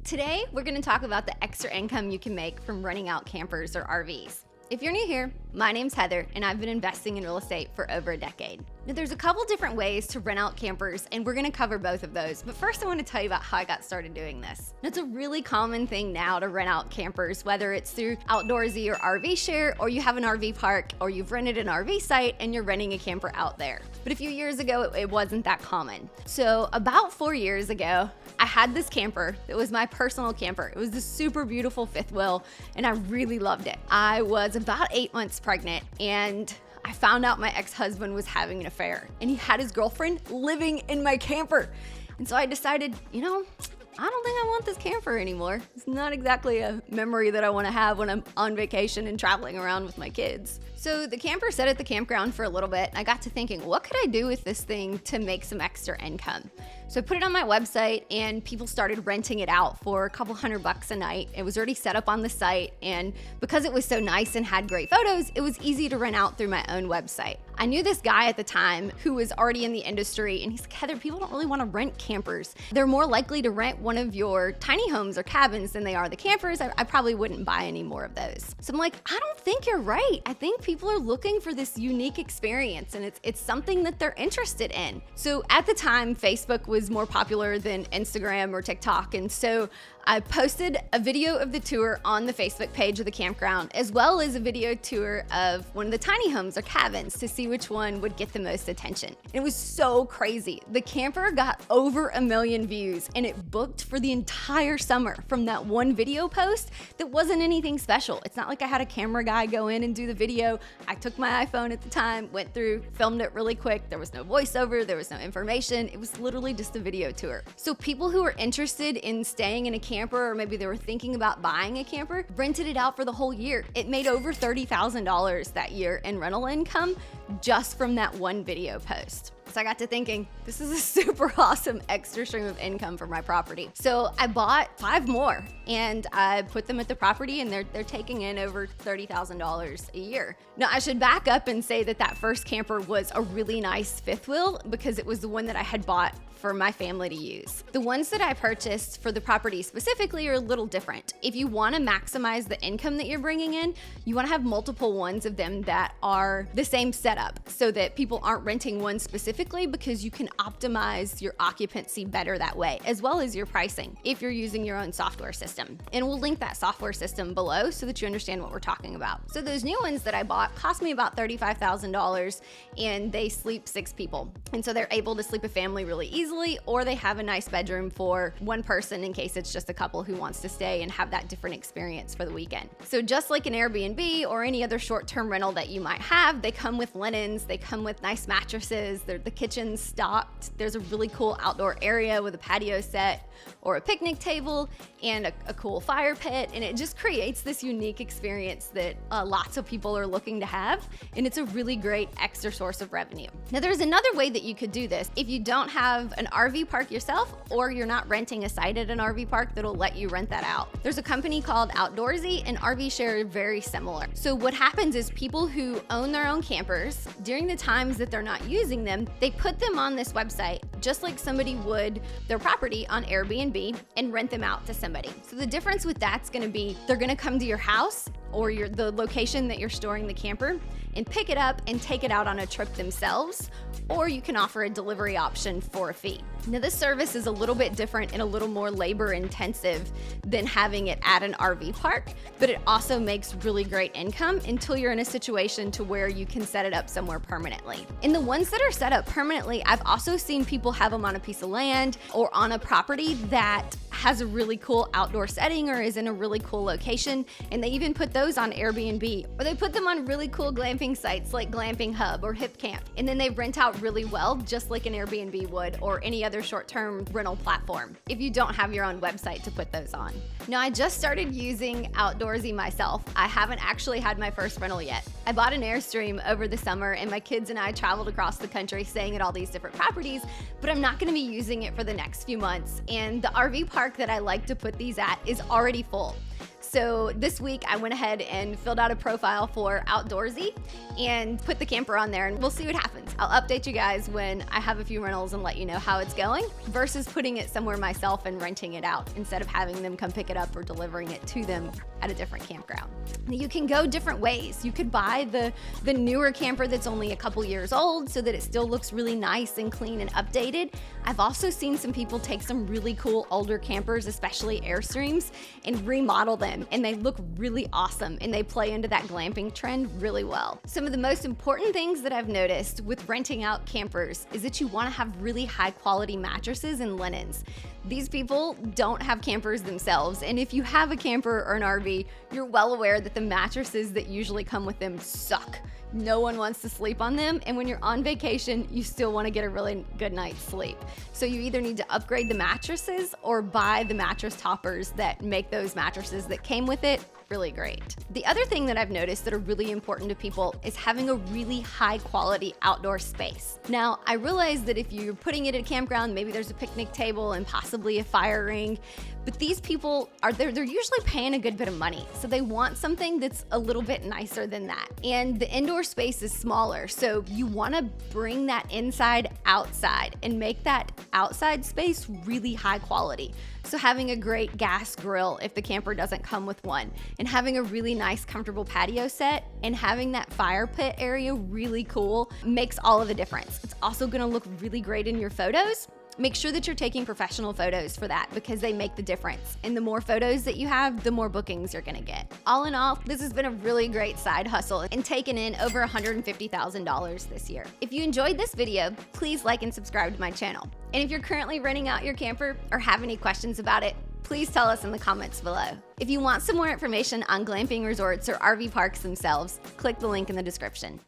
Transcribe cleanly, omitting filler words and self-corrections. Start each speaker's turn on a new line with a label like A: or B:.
A: Today, we're going to talk about the extra income you can make from renting out campers or RVs. If you're new here, my name's Heather, and I've been investing in real estate for over a decade. Now, there's a couple different ways to rent out campers, and we're going to cover both of those. But first, I want to tell you about how I got started doing this. It's a really common thing now to rent out campers, whether it's through Outdoorsy or RV Share, or you have an RV park, or you've rented an RV site and you're renting a camper out there. But a few years ago, it wasn't that common. So about 4 years ago, I had this camper. It was my personal camper. It was this super beautiful fifth wheel, and I really loved it. I was about 8 months pregnant, and I found out my ex-husband was having an affair, and he had his girlfriend living in my camper. And so I decided, I don't think I want this camper anymore. It's not exactly a memory that I want to have when I'm on vacation and traveling around with my kids. So the camper sat at the campground for a little bit. I got to thinking, what could I do with this thing to make some extra income? So I put it on my website, and people started renting it out for a couple $100 a night. It was already set up on the site, and because it was so nice and had great photos, it was easy to rent out through my own website. I knew this guy at the time who was already in the industry, and he's like, Heather, people don't really want to rent campers. They're more likely to rent one of your tiny homes or cabins than they are the campers. I probably wouldn't buy any more of those. So I'm like, I don't think you're right. I think people are looking for this unique experience, and it's something that they're interested in. So at the time, Facebook was more popular than Instagram or TikTok, and so I posted a video of the tour on the Facebook page of the campground, as well as a video tour of one of the tiny homes or cabins to see which one would get the most attention. It was so crazy. The camper got over 1 million views, and it booked for the entire summer from that one video post that wasn't anything special. It's not like I had a camera guy go in and do the video. I took my iPhone at the time, went through, filmed it really quick. There was no voiceover, there was no information. It was literally just a video tour. So people who were interested in staying in a camper, or maybe they were thinking about buying a camper, rented it out for the whole year. It made over $30,000 that year in rental income just from that one video post. So I got to thinking, this is a super awesome extra stream of income for my property. So I bought 5 more, and I put them at the property, and they're taking in over $30,000 a year. Now I should back up and say that first camper was a really nice fifth wheel because it was the one that I had bought for my family to use. The ones that I purchased for the property specifically are a little different. If you want to maximize the income that you're bringing in, you want to have multiple ones of them that are the same setup so that people aren't renting one specifically, because you can optimize your occupancy better that way, as well as your pricing if you're using your own software system. And we'll link that software system below so that you understand what we're talking about. So those new ones that I bought cost me about $35,000, and they sleep 6 people. And so they're able to sleep a family really easily, or they have a nice bedroom for one person in case it's just a couple who wants to stay and have that different experience for the weekend. So just like an Airbnb or any other short-term rental that you might have, they come with linens, they come with nice mattresses, the kitchen's stocked, there's a really cool outdoor area with a patio set or a picnic table and a cool fire pit, and it just creates this unique experience that lots of people are looking to have, and it's a really great extra source of revenue. Now there's another way that you could do this if you don't have an RV park yourself, or you're not renting a site at an RV park that'll let you rent that out. There's a company called Outdoorsy, and RV Share are very similar. So what happens is people who own their own campers, during the times that they're not using them, they put them on this website just like somebody would their property on Airbnb and rent them out to somebody. So the difference with that's going to be they're going to come to your house or the location that you're storing the camper and pick it up and take it out on a trip themselves, or you can offer a delivery option for a fee. Now this service is a little bit different and a little more labor intensive than having it at an RV park, but it also makes really great income until you're in a situation to where you can set it up somewhere permanently. In the ones that are set up permanently, I've also seen people have them on a piece of land or on a property that has a really cool outdoor setting or is in a really cool location, and they even put those on Airbnb, or they put them on really cool glamping sites like Glamping Hub or Hip Camp, and then they rent out really well just like an Airbnb would or any other short-term rental platform if you don't have your own website to put those on. Now I just started using Outdoorsy myself. I haven't actually had my first rental yet. I bought an Airstream over the summer, and my kids and I traveled across the country staying at all these different properties, but I'm not going to be using it for the next few months, and the RV park that I like to put these at is already full. So this week I went ahead and filled out a profile for Outdoorsy and put the camper on there, and we'll see what happens. I'll update you guys when I have a few rentals and let you know how it's going versus putting it somewhere myself and renting it out instead of having them come pick it up or delivering it to them at a different campground. You can go different ways. You could buy the newer camper that's only a couple years old so that it still looks really nice and clean and updated. I've also seen some people take some really cool older campers, especially Airstreams, and remodel them, and they look really awesome and they play into that glamping trend really well. Some of the most important things that I've noticed with renting out campers is that you want to have really high quality mattresses and linens. These people don't have campers themselves, and if you have a camper or an RV, you're well aware that the mattresses that usually come with them suck. No one wants to sleep on them, and when you're on vacation, you still want to get a really good night's sleep. So you either need to upgrade the mattresses or buy the mattress toppers that make those mattresses that came with it really great. The other thing that I've noticed that are really important to people is having a really high quality outdoor space. Now, I realize that if you're putting it at a campground, maybe there's a picnic table and possibly a fire ring, but these people they're usually paying a good bit of money. So they want something that's a little bit nicer than that. And the indoor space is smaller. So you want to bring that inside outside and make that outside space really high quality. So having a great gas grill if the camper doesn't come with one, and having a really nice comfortable patio set, and having that fire pit area really cool makes all of the difference. It's also gonna look really great in your photos. Make sure that you're taking professional photos for that because they make the difference. And the more photos that you have, the more bookings you're gonna get. All in all, this has been a really great side hustle and taken in over $150,000 this year. If you enjoyed this video, please like and subscribe to my channel. And if you're currently renting out your camper or have any questions about it, please tell us in the comments below. If you want some more information on glamping resorts or RV parks themselves, click the link in the description.